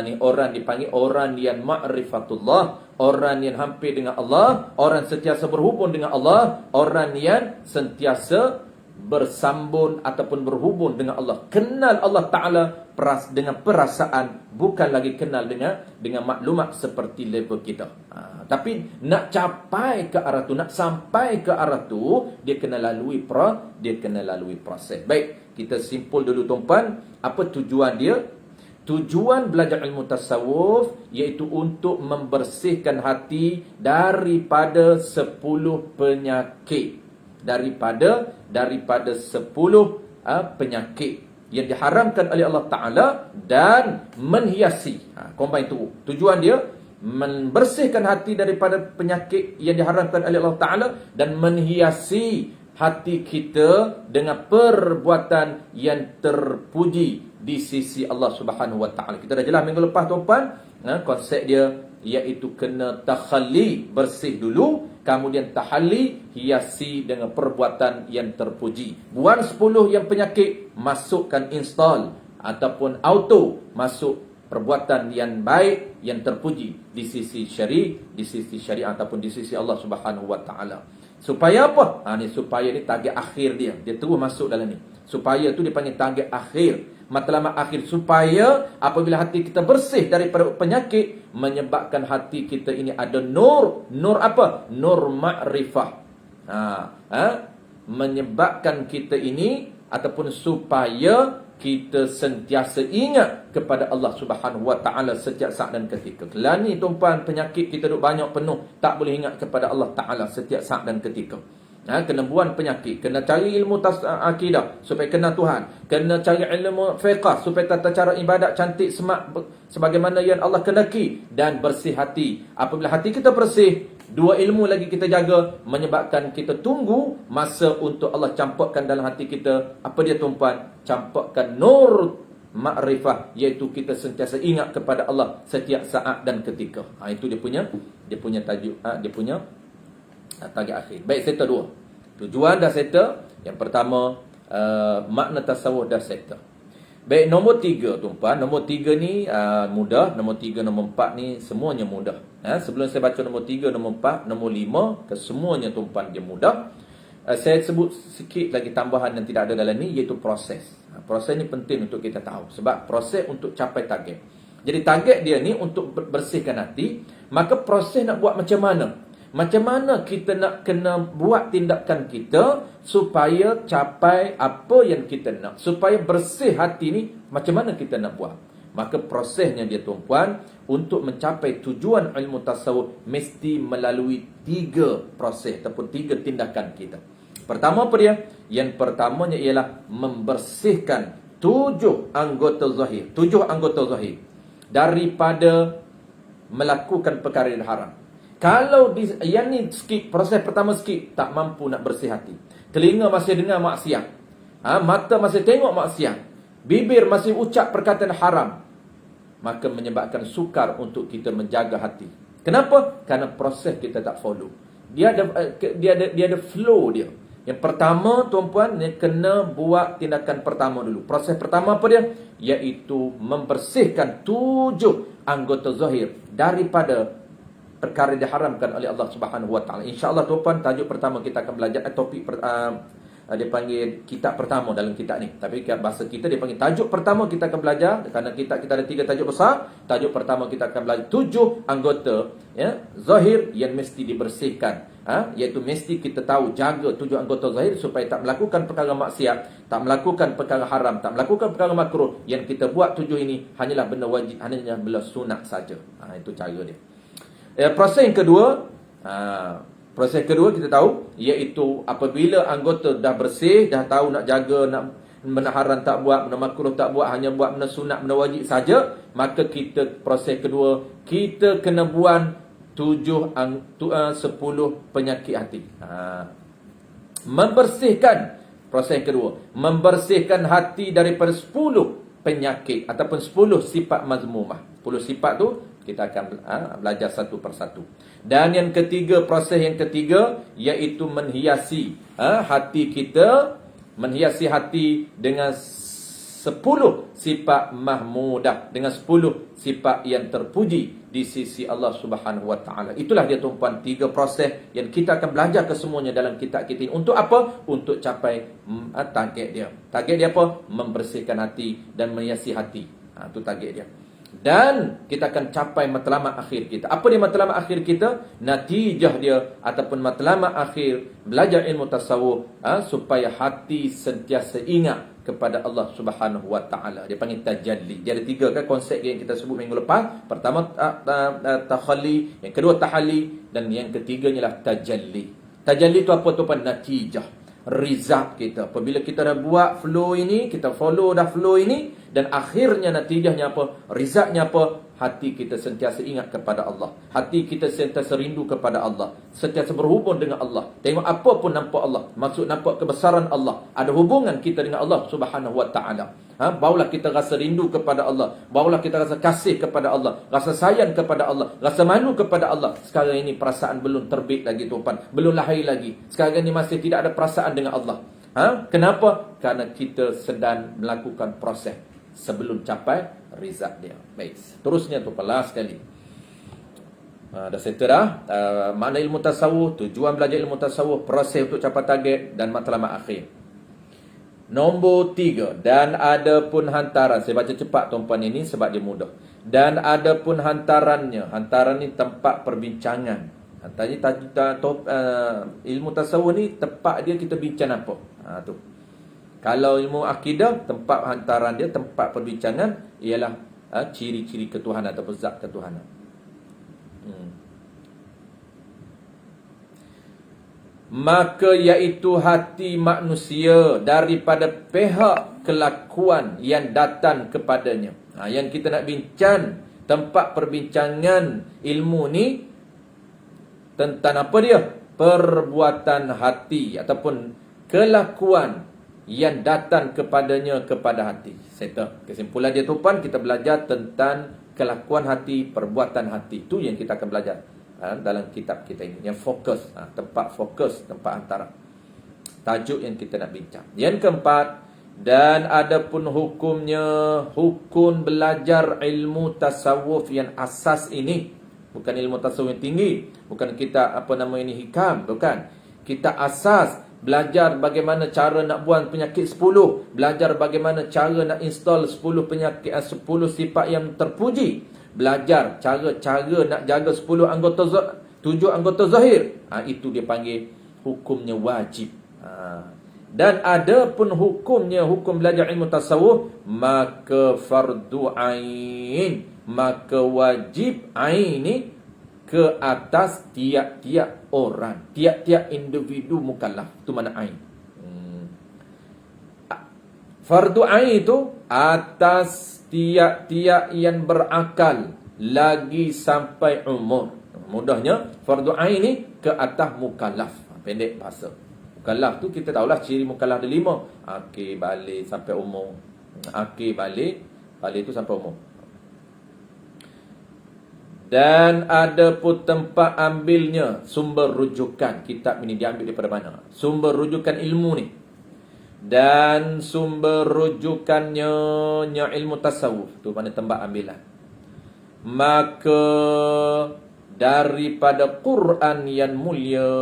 Speaker 1: Ni orang dipanggil orang yang ma'rifatullah, orang yang hampir dengan Allah, orang sentiasa berhubung dengan Allah, orang yang sentiasa bersambung ataupun berhubung dengan Allah. Kenal Allah Ta'ala dengan perasaan, bukan lagi kenal dengan maklumat seperti level kita. Tapi nak capai ke arah tu, nak sampai ke arah tu, dia kena lalui proses. Baik, kita simpul dulu tuan-puan, apa tujuan dia? Tujuan belajar ilmu tasawuf iaitu untuk membersihkan hati daripada 10 penyakit. Daripada 10 penyakit yang diharamkan oleh Allah Ta'ala, dan menghiasi. Combine tu. Tujuan dia membersihkan hati daripada penyakit yang diharamkan oleh Allah Ta'ala, dan menghiasi hati kita dengan perbuatan yang terpuji di sisi Allah Subhanahu wa taala. Kita dah jelas minggu lepas tuan-puan, konsep dia iaitu kena takhalli, bersih dulu, kemudian tahalli, hiasi dengan perbuatan yang terpuji. Buang 10 yang penyakit, masukkan install ataupun auto, masuk perbuatan yang baik, yang terpuji di sisi syariat ataupun di sisi Allah Subhanahu wa taala. Supaya apa? Supaya ni target akhir dia. Dia terus masuk dalam ni. Supaya tu dipanggil target akhir. Matlamat akhir, supaya apabila hati kita bersih daripada penyakit, menyebabkan hati kita ini ada nur. Nur apa? Nur ma'rifah. Menyebabkan kita ini, ataupun supaya kita sentiasa ingat kepada Allah Subhanahu wa taala setiap saat dan ketika. Kelani ni tuan-puan, penyakit kita duk banyak penuh, tak boleh ingat kepada Allah Taala setiap saat dan ketika. Kena buang penyakit, kena cari ilmu akidah supaya kenal Tuhan, kena cari ilmu fiqh supaya tata cara ibadat cantik semak sebagaimana yang Allah kendaki, dan bersih hati. Apabila hati kita bersih, 2 ilmu lagi kita jaga, menyebabkan kita tunggu masa untuk Allah campurkan dalam hati kita. Apa dia tuan-puan? Campurkan nur ma'rifah, iaitu kita sentiasa ingat kepada Allah setiap saat dan ketika. Itu dia punya tajuk, dia punya target akhir. Baik, settle 2. Tujuan dah settle. Yang pertama, makna tasawuf dah settle. Baik, nombor 3 tuan-puan. Nombor 3 ni mudah. Nombor 3, nombor 4 ni semuanya mudah. Sebelum saya baca nombor 3, nombor 4, nombor 5, kesemuanya tuan-puan dia mudah. Saya sebut sikit lagi tambahan yang tidak ada dalam ni, iaitu proses. Proses ni penting untuk kita tahu, sebab proses untuk capai target. Jadi target dia ni untuk bersihkan hati, maka proses nak buat macam mana? Macam mana kita nak kena buat tindakan kita supaya capai apa yang kita nak, supaya bersih hati ni, macam mana kita nak buat? Maka prosesnya dia tuan-puan, untuk mencapai tujuan ilmu tasawuf mesti melalui 3 proses ataupun 3 tindakan kita. Pertama apa dia? Yang pertamanya ialah membersihkan 7 anggota zahir. 7 anggota zahir daripada melakukan perkara yang haram. Kalau yang ni skip, proses pertama skip, tak mampu nak bersih hati. Telinga masih dengar maksiat, mata masih tengok maksiat, bibir masih ucap perkataan haram, maka menyebabkan sukar untuk kita menjaga hati. Kenapa? Kerana proses kita tak follow. Dia ada flow dia. Yang pertama tuan-puan, kena buat tindakan pertama dulu. Proses pertama apa dia? Iaitu membersihkan 7 anggota zahir daripada perkara yang diharamkan oleh Allah Subhanahu Wa Taala. InsyaAllah tuan-puan, tajuk pertama kita akan belajar topik dia panggil kitab pertama dalam kitab ni. Tapi bahasa kita dia panggil tajuk pertama kita akan belajar, kerana kita ada 3 tajuk besar. Tajuk pertama kita akan belajar 7 anggota zahir yang mesti dibersihkan. Iaitu mesti kita tahu, jaga 7 anggota zahir supaya tak melakukan perkara maksiat, tak melakukan perkara haram, tak melakukan perkara makruh. Yang kita buat 7 ini hanyalah benda wajib, hanyalah benda sunat saja. Itu cara dia. Proses yang kedua, proses kedua kita tahu, iaitu apabila anggota dah bersih, dah tahu nak jaga, nak benda haram tak buat, benda makruh tak buat, hanya buat benda sunat, benda wajib saja, maka kita proses kedua, kita kena buang 10 penyakit hati. Membersihkan, proses kedua, membersihkan hati daripada 10 penyakit ataupun 10 sifat mazmumah. 10 sifat tu kita akan belajar satu persatu. Dan yang ketiga, proses yang ketiga, iaitu menghiasi hati kita, menghiasi hati dengan 10 sifat mahmudah, dengan 10 sifat yang terpuji di sisi Allah Subhanahu Wa Taala. Itulah dia tuan-puan, 3 proses yang kita akan belajar kesemuanya dalam kitab kita ini. Untuk apa? Untuk capai target dia. Target dia apa? Membersihkan hati dan menghiasi hati. Itu target dia. Dan kita akan capai matlamat akhir kita. Apa dia matlamat akhir kita? Natijah dia ataupun matlamat akhir belajar ilmu tasawuf, supaya hati sentiasa ingat kepada Allah Subhanahu Wa Taala. Dia panggil tajalli. Dia ada 3 kan konsep yang kita sebut minggu lepas. Pertama takhalli, yang kedua tahalli, dan yang ketiganya lah tajalli. Tajalli itu apa tu? Natijah, result kita. Apabila kita dah buat flow ini, kita follow dah flow ini, dan akhirnya natijahnya apa? Resultnya apa? Hati kita sentiasa ingat kepada Allah. Hati kita sentiasa rindu kepada Allah, sentiasa berhubung dengan Allah. Tengok apa pun nampak Allah, maksud nampak kebesaran Allah, ada hubungan kita dengan Allah Subhanahu Wa Taala. Barulah kita rasa rindu kepada Allah, barulah kita rasa kasih kepada Allah, rasa sayang kepada Allah, rasa malu kepada Allah. Sekarang ini perasaan belum terbit lagi tuan-tuan, belum lahir lagi. Sekarang ini masih tidak ada perasaan dengan Allah. Kenapa? Kerana kita sedang melakukan proses sebelum capai result dia. Baik, terusnya tu pelas sekali. Dah settle dah. Makna ilmu tasawuf, tujuan belajar ilmu tasawuf, proses untuk capai target dan matlamat akhir. Nombor 3, dan ada pun hantaran. Saya baca cepat tuan-puan ini sebab dia mudah. Dan ada pun hantarannya. Hantaran ni tempat perbincangan. Ilmu tasawuf ni tempat dia kita bincang apa. Tu. Kalau ilmu akidah, tempat hantaran dia, tempat perbincangan ialah ciri-ciri ketuhanan ataupun zat ketuhanan. Maka iaitu hati manusia daripada pihak kelakuan yang datang kepadanya. Yang kita nak bincang, tempat perbincangan ilmu ni tentang apa dia? Perbuatan hati ataupun kelakuan yang datang kepadanya kepada hati. Settle. Kesimpulan dia tuan, kita belajar tentang kelakuan hati, perbuatan hati. Itu yang kita akan belajar dalam kitab kita ini. Yang fokus, tempat fokus, tempat antara. Tajuk yang kita nak bincang. Yang keempat, dan ada pun hukumnya, hukum belajar ilmu tasawuf yang asas ini. Bukan ilmu tasawuf yang tinggi, bukan kita apa nama ini hikam, bukan. Kita asas belajar bagaimana cara nak buang penyakit 10, belajar bagaimana cara nak install 10 penyakit 10 sifat yang terpuji, belajar cara nak jaga 10 anggota 7 anggota zahir. Itu dia panggil hukumnya wajib. Dan ada pun hukumnya, hukum belajar ilmu tasawuf, maka fardu ain, maka wajib ain ni ke atas tiap-tiap orang, tiap-tiap individu mukallaf. Itu mana ain. Fardu ain itu atas tiap-tiap yang berakal lagi sampai umur. Mudahnya fardu ain ni ke atas mukallaf. Pendek bahasa. Mukallaf tu kita tahulah ciri mukallaf ada 5. Akil, balik sampai umur. Akil, balik tu sampai umur. Dan ada pun tempat ambilnya, sumber rujukan. Kitab ini diambil daripada mana? Sumber rujukan ilmu ni. Dan sumber rujukannya ilmu tasawuf. Tu mana tempat ambilan. Maka daripada Quran yang mulia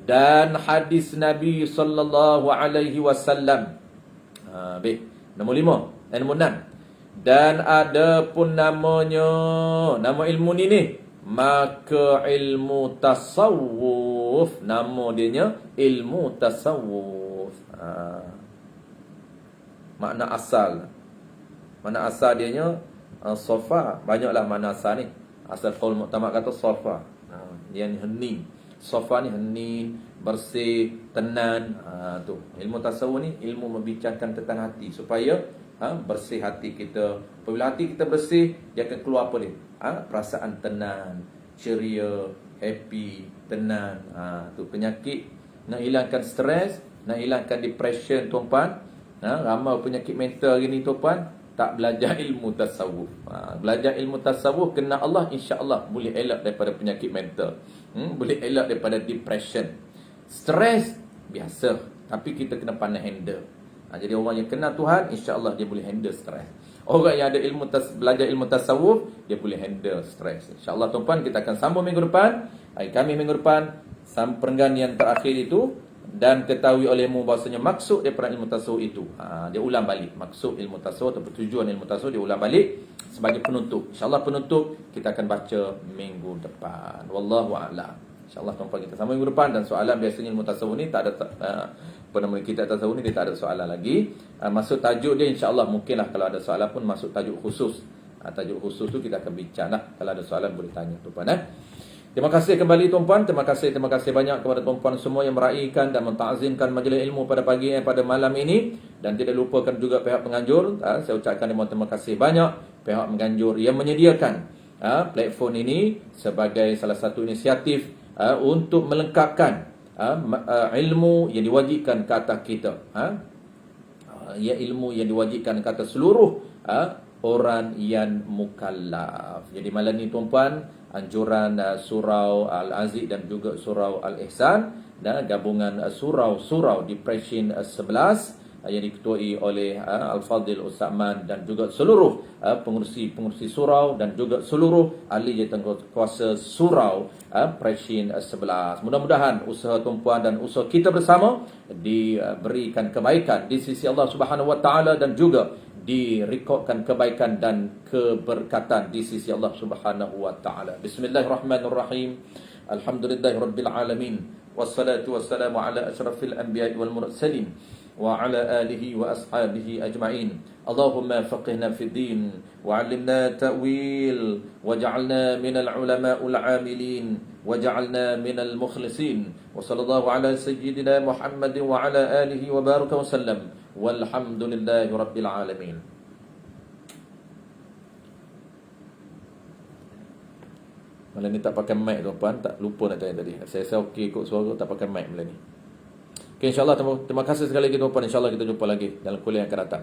Speaker 1: dan hadis Nabi sallallahu alaihi wasallam. Nombor 5, nombor 6. Dan ada pun namanya, nama ilmu ni maka ilmu tasawuf. Nama dia ilmu tasawuf. Makna asal. Makna asal dia sofa. Banyaklah makna asal ni. Asal qaul mu'tamad kata sofa. Dia ni hening. Sofa ni hening, bersih, tenang. Tu ilmu tasawuf ni ilmu membicarakan tentang hati supaya bersih hati kita. Apabila hati kita bersih, dia akan keluar apa dia? Perasaan tenang, ceria, happy, tenang. Tu penyakit, nak hilangkan stres, nak hilangkan depression tuan-puan. Ramai penyakit mental gini tuan-puan, tak belajar ilmu tasawuf. Belajar ilmu tasawuf kena Allah, insya-Allah boleh elak daripada penyakit mental. Boleh elak daripada depression. Stres biasa, tapi kita kena pandai handle. Jadi orang yang kenal Tuhan, insya-Allah dia boleh handle stres. Orang yang ada ilmu belajar ilmu tasawuf, dia boleh handle stres. Insya-Allah tuan-puan, kita akan sambung minggu depan. Kami minggu depan perenggan yang terakhir itu, dan ketahui olehmu bahasanya maksud daripada ilmu tasawuf itu. Dia ulang balik maksud ilmu tasawuf atau tujuan ilmu tasawuf, dia ulang balik sebagai penutup. Insya-Allah penutup kita akan baca minggu depan. Wallahu a'lam. InsyaAllah tuan-tuan kita sama minggu depan. Dan soalan biasanya ilmu tasawuf ni tak ada kita tasawuf ni dia tak ada soalan lagi. Masuk tajuk dia insya-Allah mungkinlah kalau ada soalan pun masuk tajuk khusus. Tajuk khusus tu kita akan bincang lah. Kalau ada soalan boleh tanya tuan-tuan. Terima kasih kembali tuan-puan. Terima kasih banyak kepada tuan-puan semua yang meraihkan dan mentazimkan majlis ilmu pada pagi pada malam ini. Dan tidak lupakan juga pihak penganjur. Saya ucapkan terima kasih banyak pihak penganjur yang menyediakan platform ini sebagai salah satu inisiatif untuk melengkapkan ilmu yang diwajibkan ke atas kita. Ilmu yang diwajibkan ke atas seluruh orang yang mukallaf. Jadi malam ni tuan-puan, anjuran surau Al-Aziz dan juga surau Al-Ihsan dan gabungan surau Depression 11 yang diketuai oleh Al-Fadhil Ustaz Man dan juga seluruh pengurusi surau dan juga seluruh ahli jawatankuasa surau Depression 11. Mudah-mudahan usaha tuan-puan dan usaha kita bersama diberikan kebaikan di sisi Allah Subhanahu Wa Taala dan juga direkodkan kebaikan dan keberkatan di sisi Allah Subhanahu Wa Taala. Bismillahirrahmanirrahim. Alhamdulillahirabbil alamin. Wassalatu wassalamu ala asyrafil anbiya'i wal mursalin wa ala alihi wa ashabihi ajma'in. Allahumma faqihna fid din wa 'allimna ta'wil waj'alna minal ulama'ul 'amilin waj'alna minal mukhlisin. Wa sallallahu ala sayyidina Muhammadin wa ala alihi wa baraka wa sallam. Walhamdulillahi rabbil alamin. Malam ni tak pakai mic tuan-puan, tak lupa nak tanya tadi. Saya okey ikut suara, tak pakai mic malam ni. Okay, insyaAllah terima kasih sekali lagi tuan-puan. InsyaAllah kita jumpa lagi dalam kuliah yang akan datang.